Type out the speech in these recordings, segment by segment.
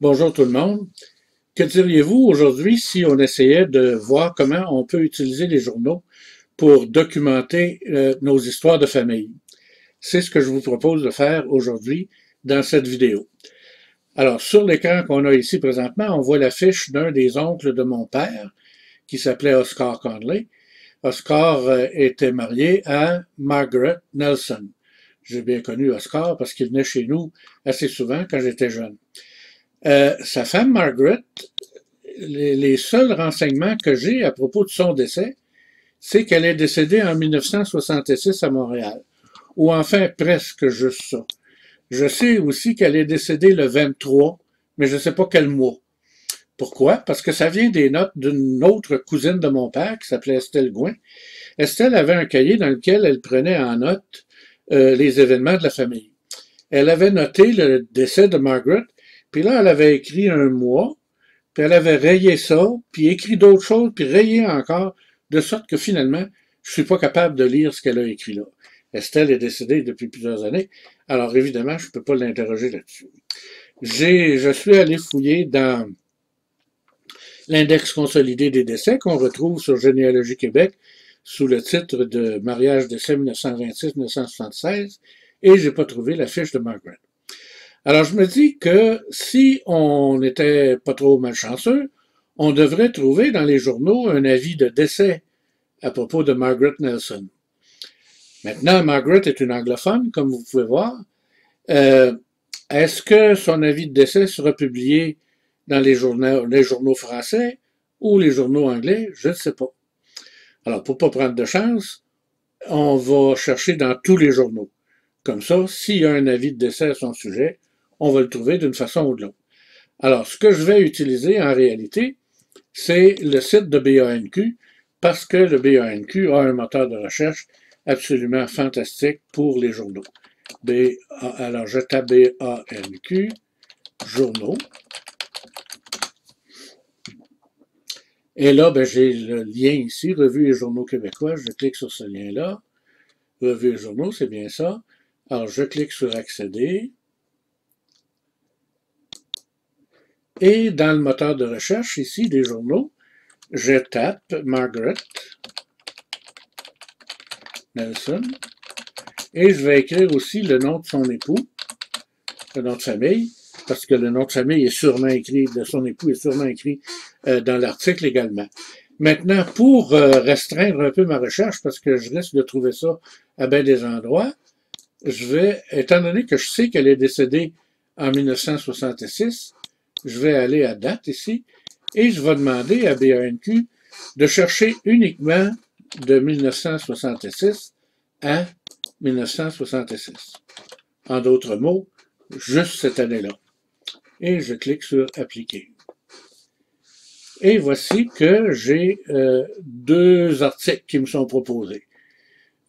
Bonjour tout le monde. Que diriez-vous aujourd'hui si on essayait de voir comment on peut utiliser les journaux pour documenter nos histoires de famille? C'est ce que je vous propose de faire aujourd'hui dans cette vidéo. Alors, sur l'écran qu'on a ici présentement, on voit l'affiche d'un des oncles de mon père qui s'appelait Oscar Conley. Oscar était marié à Margaret Nelson. J'ai bien connu Oscar parce qu'il venait chez nous assez souvent quand j'étais jeune. Sa femme Margaret, les seuls renseignements que j'ai à propos de son décès, c'est qu'elle est décédée en 1966 à Montréal, ou enfin presque juste ça. Je sais aussi qu'elle est décédée le 23, mais je ne sais pas quel mois. Pourquoi? Parce que ça vient des notes d'une autre cousine de mon père qui s'appelait Estelle Gouin. Estelle avait un cahier dans lequel elle prenait en note les événements de la famille. Elle avait noté le décès de Margaret, puis là, elle avait écrit un mois, puis elle avait rayé ça, puis écrit d'autres choses, puis rayé encore, de sorte que finalement, je suis pas capable de lire ce qu'elle a écrit là. Estelle est décédée depuis plusieurs années, alors évidemment, je ne peux pas l'interroger là-dessus. Je suis allé fouiller dans l'index consolidé des décès qu'on retrouve sur Généalogie Québec sous le titre de mariage décès 1926-1976, et j'ai pas trouvé la fiche de Margaret. Alors, je me dis que si on n'était pas trop malchanceux, on devrait trouver dans les journaux un avis de décès à propos de Margaret Nelson. Maintenant, Margaret est une anglophone, comme vous pouvez voir. Est-ce que son avis de décès sera publié dans les journaux français ou les journaux anglais? Je ne sais pas. Alors, pour ne pas prendre de chance, on va chercher dans tous les journaux. Comme ça, s'il y a un avis de décès à son sujet, on va le trouver d'une façon ou de l'autre. Alors, ce que je vais utiliser en réalité, c'est le site de BANQ, parce que le BANQ a un moteur de recherche absolument fantastique pour les journaux. Alors, je tape BANQ, journaux. Et là, ben, j'ai le lien ici, Revue et journaux québécois. Je clique sur ce lien-là. Revue et journaux, c'est bien ça. Alors, je clique sur accéder. Et dans le moteur de recherche, ici, des journaux, je tape Margaret Nelson et je vais écrire aussi le nom de son époux, le nom de famille, parce que le nom de famille est sûrement écrit, de son époux est sûrement écrit dans l'article également. Maintenant, pour restreindre un peu ma recherche, parce que je risque de trouver ça à bien des endroits, je vais, étant donné que je sais qu'elle est décédée en 1966, je vais aller à date ici, et je vais demander à BANQ de chercher uniquement de 1966 à 1966. En d'autres mots, juste cette année-là. Et je clique sur Appliquer. Et voici que j'ai deux articles qui me sont proposés.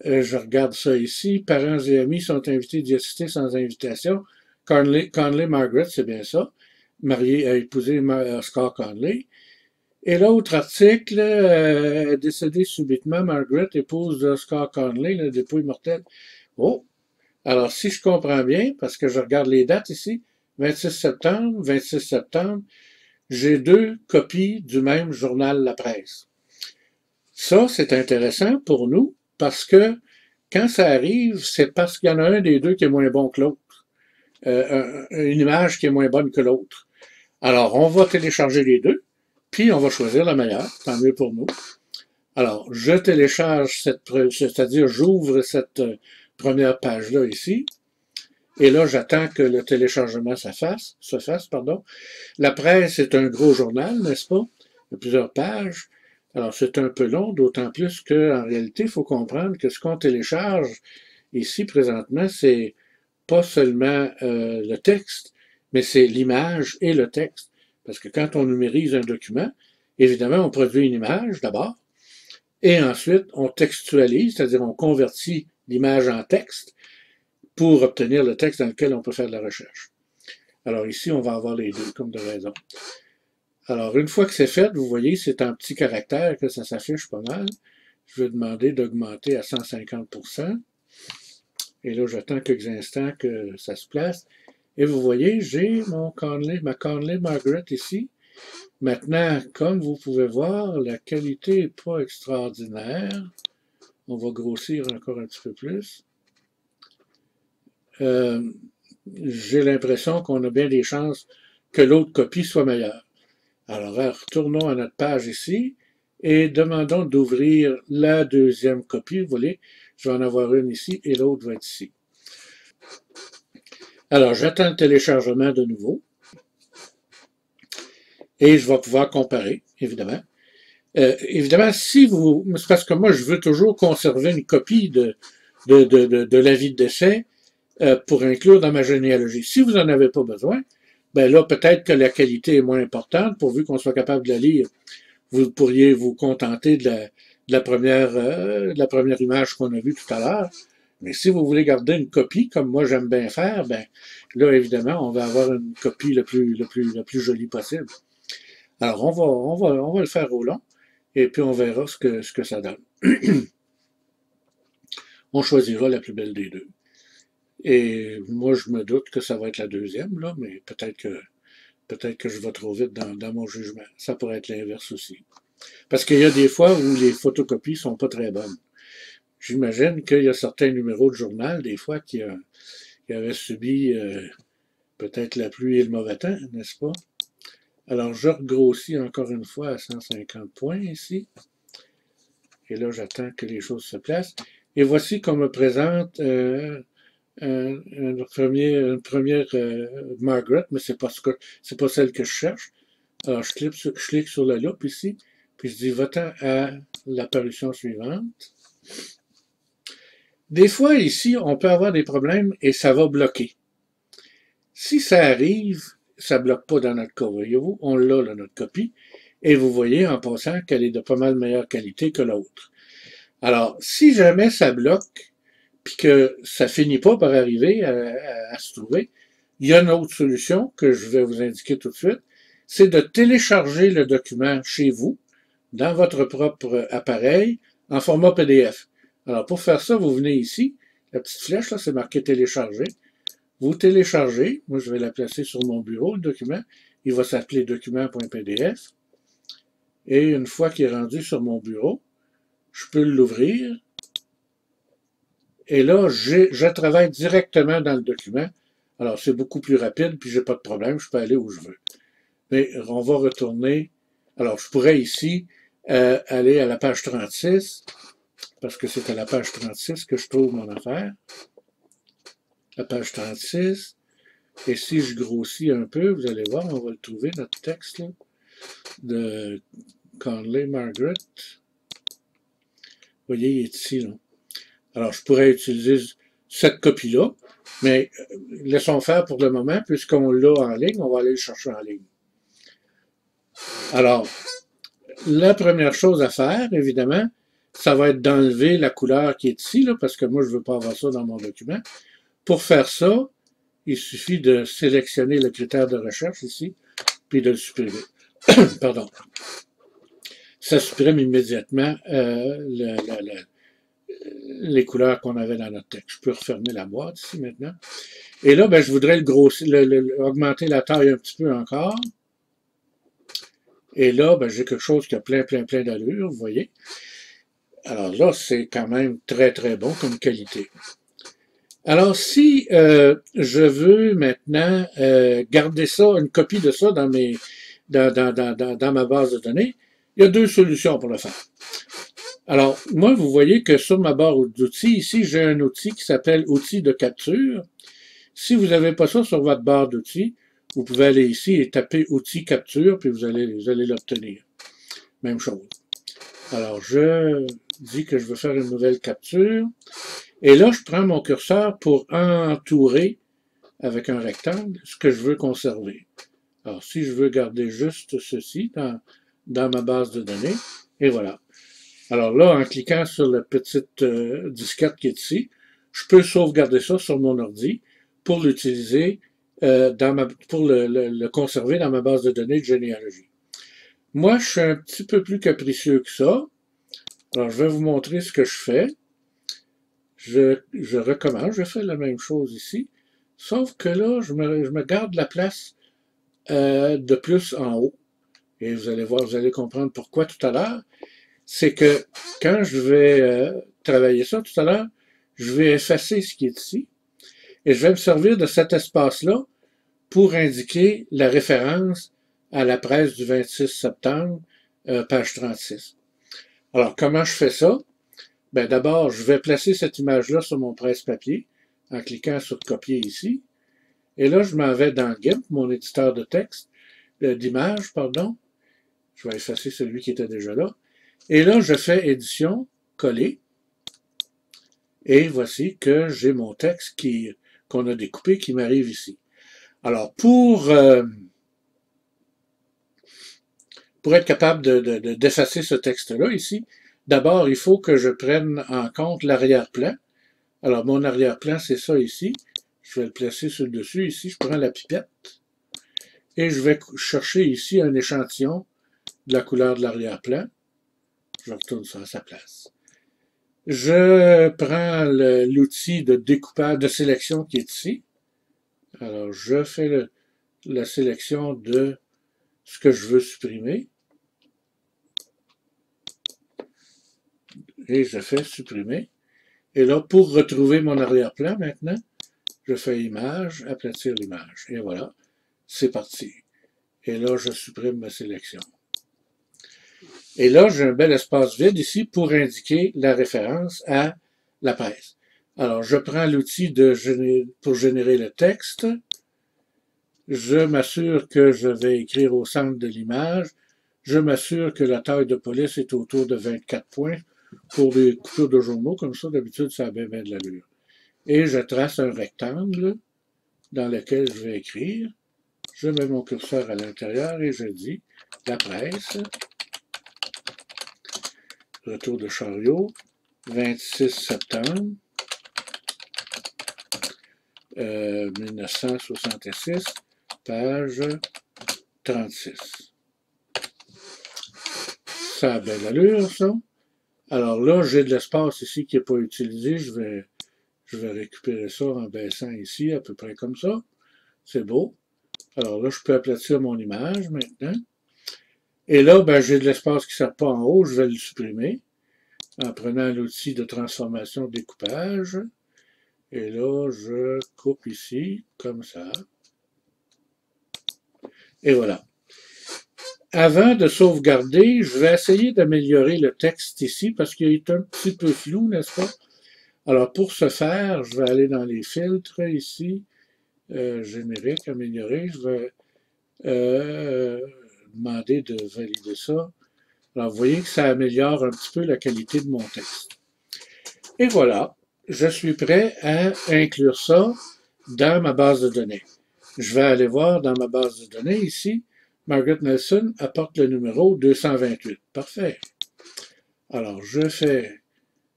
Je regarde ça ici. Parents et amis sont invités d'y assister sans invitation. Conley Margaret, c'est bien ça. Marié a épousé Oscar Conley. Et l'autre article, décédé subitement, Margaret, épouse d'Oscar Conley, le dépôt immortel. Oh! Alors, si je comprends bien, parce que je regarde les dates ici, 26 septembre, 26 septembre, j'ai deux copies du même journal La Presse. Ça, c'est intéressant pour nous, parce que quand ça arrive, c'est parce qu'il y en a un des deux qui est moins bon que l'autre. Une image qui est moins bonne que l'autre. Alors, on va télécharger les deux, puis on va choisir la meilleure, tant mieux pour nous. Alors, je télécharge c'est-à-dire j'ouvre cette première page-là ici, et là, j'attends que le téléchargement se fasse. La Presse est un gros journal, n'est-ce pas? Il y a plusieurs pages. Alors, c'est un peu long, d'autant plus qu'en réalité, il faut comprendre que ce qu'on télécharge ici, présentement, c'est pas seulement le texte, mais c'est l'image et le texte. Parce que quand on numérise un document, évidemment, on produit une image d'abord, et ensuite, on textualise, c'est-à-dire on convertit l'image en texte pour obtenir le texte dans lequel on peut faire de la recherche. Alors ici, on va avoir les deux, comme de raison. Alors, une fois que c'est fait, vous voyez, c'est en petits caractères que ça s'affiche pas mal. Je vais demander d'augmenter à 150%. Et là, j'attends quelques instants que ça se place. Et vous voyez, j'ai ma Conley Margaret ici. Maintenant, comme vous pouvez voir, la qualité n'est pas extraordinaire. On va grossir encore un petit peu plus. J'ai l'impression qu'on a bien des chances que l'autre copie soit meilleure. Alors, retournons à notre page ici et demandons d'ouvrir la deuxième copie. Vous voyez, je vais en avoir une ici et l'autre va être ici. Alors, j'attends le téléchargement de nouveau et je vais pouvoir comparer, évidemment. Évidemment, si vous... C'est parce que moi, je veux toujours conserver une copie de l'avis de décès pour inclure dans ma généalogie. Si vous n'en avez pas besoin, ben là, peut-être que la qualité est moins importante, pourvu qu'on soit capable de la lire. Vous pourriez vous contenter de la première image qu'on a vue tout à l'heure. Mais si vous voulez garder une copie, comme moi j'aime bien faire, ben là, évidemment, on va avoir une copie la plus jolie possible. Alors, on va le faire au long, et puis on verra ce que ça donne. On choisira la plus belle des deux. Et moi, je me doute que ça va être la deuxième, là, mais peut-être que je vais trop vite dans mon jugement. Ça pourrait être l'inverse aussi. Parce qu'il y a des fois où les photocopies sont pas très bonnes. J'imagine qu'il y a certains numéros de journal, des fois, qui avaient subi peut-être la pluie et le mauvais temps, n'est-ce pas? Alors, je regrossis encore une fois à 150 points ici. Et là, j'attends que les choses se placent. Et voici qu'on me présente une première Margaret, mais c'est pas celle que je cherche. Alors, je clique sur la loupe ici, puis je dis va-t'en à l'apparition suivante. Des fois, ici, on peut avoir des problèmes et ça va bloquer. Si ça arrive, ça ne bloque pas dans notre cas, voyez-vous, on l'a, là, notre copie, et vous voyez en passant qu'elle est de pas mal meilleure qualité que l'autre. Alors, si jamais ça bloque, puis que ça finit pas par arriver à se trouver, il y a une autre solution que je vais vous indiquer tout de suite, c'est de télécharger le document chez vous, dans votre propre appareil, en format PDF. Alors, pour faire ça, vous venez ici, la petite flèche, là, c'est marqué télécharger. Vous téléchargez, moi je vais la placer sur mon bureau, le document, il va s'appeler document.pdf. Et une fois qu'il est rendu sur mon bureau, je peux l'ouvrir. Et là, je travaille directement dans le document. Alors, c'est beaucoup plus rapide, puis j'ai pas de problème, je peux aller où je veux. Mais on va retourner. Alors, je pourrais ici aller à la page 36, parce que c'est à la page 36 que je trouve mon affaire. La page 36. Et si je grossis un peu, vous allez voir, on va le trouver, notre texte là, de Conley Margaret. Vous voyez, il est ici. Là. Alors, je pourrais utiliser cette copie-là, mais laissons faire pour le moment, puisqu'on l'a en ligne, on va aller le chercher en ligne. Alors, la première chose à faire, évidemment, ça va être d'enlever la couleur qui est ici, là, parce que moi, je ne veux pas avoir ça dans mon document. Pour faire ça, il suffit de sélectionner le critère de recherche ici, puis de le supprimer. Pardon. Ça supprime immédiatement les couleurs qu'on avait dans notre texte. Je peux refermer la boîte ici maintenant. Et là, ben, je voudrais augmenter la taille un petit peu encore. Et là, ben, j'ai quelque chose qui a plein d'allure, vous voyez. Alors là, c'est quand même très bon comme qualité. Alors, si je veux maintenant garder ça, une copie de ça dans ma base de données, il y a deux solutions pour le faire. Alors, moi, vous voyez que sur ma barre d'outils, ici, j'ai un outil qui s'appelle outil de capture. Si vous n'avez pas ça sur votre barre d'outils, vous pouvez aller ici et taper outil capture, puis vous allez l'obtenir. Même chose. Alors, je dis que je veux faire une nouvelle capture. Et là, je prends mon curseur pour entourer avec un rectangle ce que je veux conserver. Alors, si je veux garder juste ceci dans ma base de données, et voilà. Alors là, en cliquant sur la petite disquette qui est ici, je peux sauvegarder ça sur mon ordi pour l'utiliser, pour le conserver dans ma base de données de généalogie. Moi, je suis un petit peu plus capricieux que ça. Alors, je vais vous montrer ce que je fais. Je recommence, je fais la même chose ici. Sauf que là, je me garde la place de plus en haut. Et vous allez voir, vous allez comprendre pourquoi tout à l'heure. C'est que quand je vais travailler ça tout à l'heure, je vais effacer ce qui est ici et je vais me servir de cet espace-là pour indiquer la référence à la presse du 26 septembre, page 36. Alors, comment je fais ça? Ben, d'abord, je vais placer cette image-là sur mon presse-papier en cliquant sur copier ici. Et là, je m'en vais dans GIMP, mon éditeur de texte, d'image, pardon. Je vais effacer celui qui était déjà là. Et là, je fais édition, coller. Et voici que j'ai mon texte qu'on a découpé qui m'arrive ici. Alors, pour être capable d'effacer ce texte-là ici, d'abord, il faut que je prenne en compte l'arrière-plan. Alors, mon arrière-plan, c'est ça ici. Je vais le placer sur le dessus. Ici, je prends la pipette et je vais chercher ici un échantillon de la couleur de l'arrière-plan. Je retourne ça à sa place. Je prends l'outil de découpage, de sélection qui est ici. Alors, je fais la sélection de ce que je veux supprimer. Et je fais supprimer. Et là, pour retrouver mon arrière-plan maintenant, je fais image, aplatir l'image. Et voilà, c'est parti. Et là, je supprime ma sélection. Et là, j'ai un bel espace vide ici pour indiquer la référence à la presse. Alors, je prends l'outil pour générer le texte. Je m'assure que je vais écrire au centre de l'image. Je m'assure que la taille de police est autour de 24 points pour des coupures de journaux. Comme ça, d'habitude, ça a bien de l'allure. Et je trace un rectangle dans lequel je vais écrire. Je mets mon curseur à l'intérieur et je dis la presse. Retour de chariot, 26 septembre 1966, page 36. Ça a belle allure, ça. Alors là, j'ai de l'espace ici qui n'est pas utilisé. Je vais récupérer ça en baissant ici, à peu près comme ça. C'est beau. Alors là, je peux aplatir mon image maintenant. Et là, ben, j'ai de l'espace qui ne sert pas en haut, je vais le supprimer en prenant l'outil de transformation découpage. Et là, je coupe ici, comme ça. Et voilà. Avant de sauvegarder, je vais essayer d'améliorer le texte ici parce qu'il est un petit peu flou, n'est-ce pas? Alors, pour ce faire, je vais aller dans les filtres ici, générique, améliorer. Je vais demander de valider ça. Alors, vous voyez que ça améliore un petit peu la qualité de mon texte. Et voilà, je suis prêt à inclure ça dans ma base de données. Je vais aller voir dans ma base de données ici. Margaret Nelson apporte le numéro 228. Parfait. Alors, je fais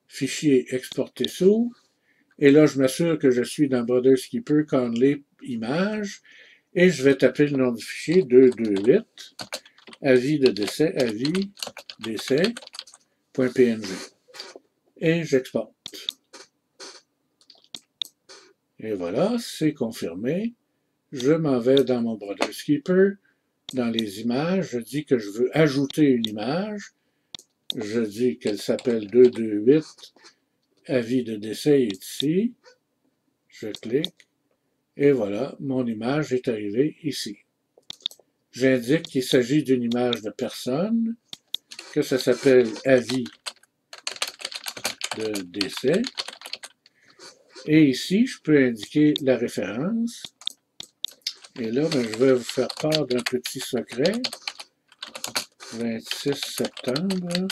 fichier exporter sous. Et là, je m'assure que je suis dans Brothers Keeper, Conley, images. Et je vais taper le nom du fichier 228. Avis de décès, avis, décès.png. Et j'exporte. Et voilà, c'est confirmé. Je m'en vais dans mon Brothers Keeper, dans les images. Je dis que je veux ajouter une image. Je dis qu'elle s'appelle 228. Avis de décès est ici. Je clique. Et voilà, mon image est arrivée ici. J'indique qu'il s'agit d'une image de personne, que ça s'appelle avis de décès. Et ici, je peux indiquer la référence. Et là, ben, je vais vous faire part d'un petit secret. 26 septembre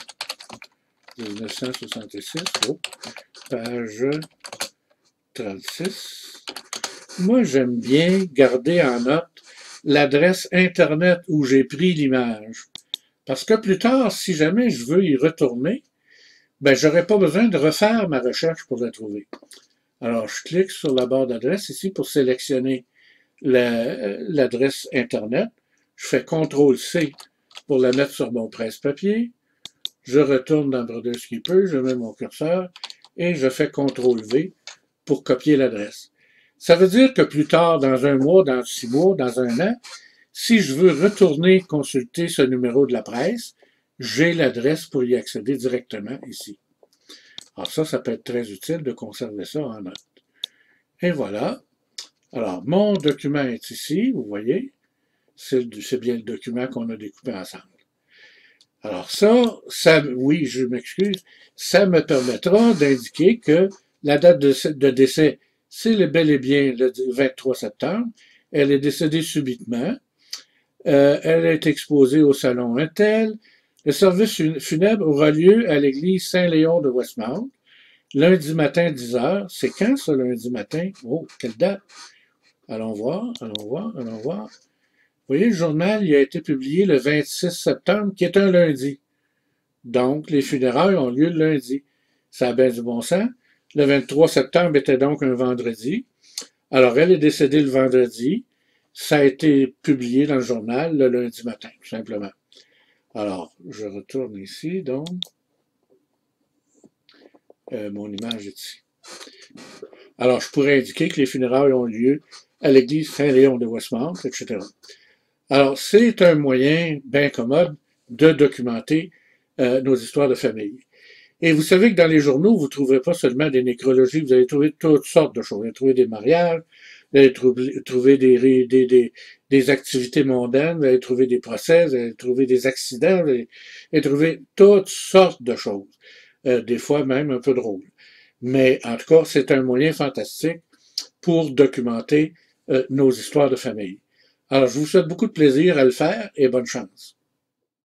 1966, page 36. Moi, j'aime bien garder en note l'adresse Internet où j'ai pris l'image. Parce que plus tard, si jamais je veux y retourner, ben, j'aurais pas besoin de refaire ma recherche pour la trouver. Alors, je clique sur la barre d'adresse ici pour sélectionner l'adresse Internet. Je fais CTRL-C pour la mettre sur mon presse-papier. Je retourne dans Brothers Keeper, je mets mon curseur et je fais CTRL-V pour copier l'adresse. Ça veut dire que plus tard, dans un mois, dans 6 mois, dans un an, si je veux retourner consulter ce numéro de la presse, j'ai l'adresse pour y accéder directement ici. Alors ça peut être très utile de conserver ça en note. Et voilà. Alors, mon document est ici, vous voyez. C'est bien le document qu'on a découpé ensemble. Alors ça, oui, je m'excuse, ça me permettra d'indiquer que la date de décès, c'est bel et bien le 23 septembre. Elle est décédée subitement. Elle est exposée au salon Intel. Le service funèbre aura lieu à l'église Saint-Léon de Westmount, lundi matin 10 heures. C'est quand ça, lundi matin? Oh, quelle date? Allons voir. Vous voyez, le journal il a été publié le 26 septembre, qui est un lundi. Donc, les funérailles ont lieu le lundi. Ça a bien du bon sens. Le 23 septembre était donc un vendredi. Alors, elle est décédée le vendredi. Ça a été publié dans le journal le lundi matin, tout simplement. Alors, je retourne ici, donc. Mon image est ici. Alors, je pourrais indiquer que les funérailles ont lieu à l'église Saint-Léon de Westmount, etc. Alors, c'est un moyen bien commode de documenter nos histoires de famille. Et vous savez que dans les journaux, vous ne trouverez pas seulement des nécrologies, vous allez trouver toutes sortes de choses. Vous allez trouver des mariages, vous allez trouver des activités mondaines, vous allez trouver des procès, vous allez trouver des accidents, vous allez trouver toutes sortes de choses. Des fois même un peu drôles. Mais en tout cas, c'est un moyen fantastique pour documenter nos histoires de famille. Alors, je vous souhaite beaucoup de plaisir à le faire et bonne chance.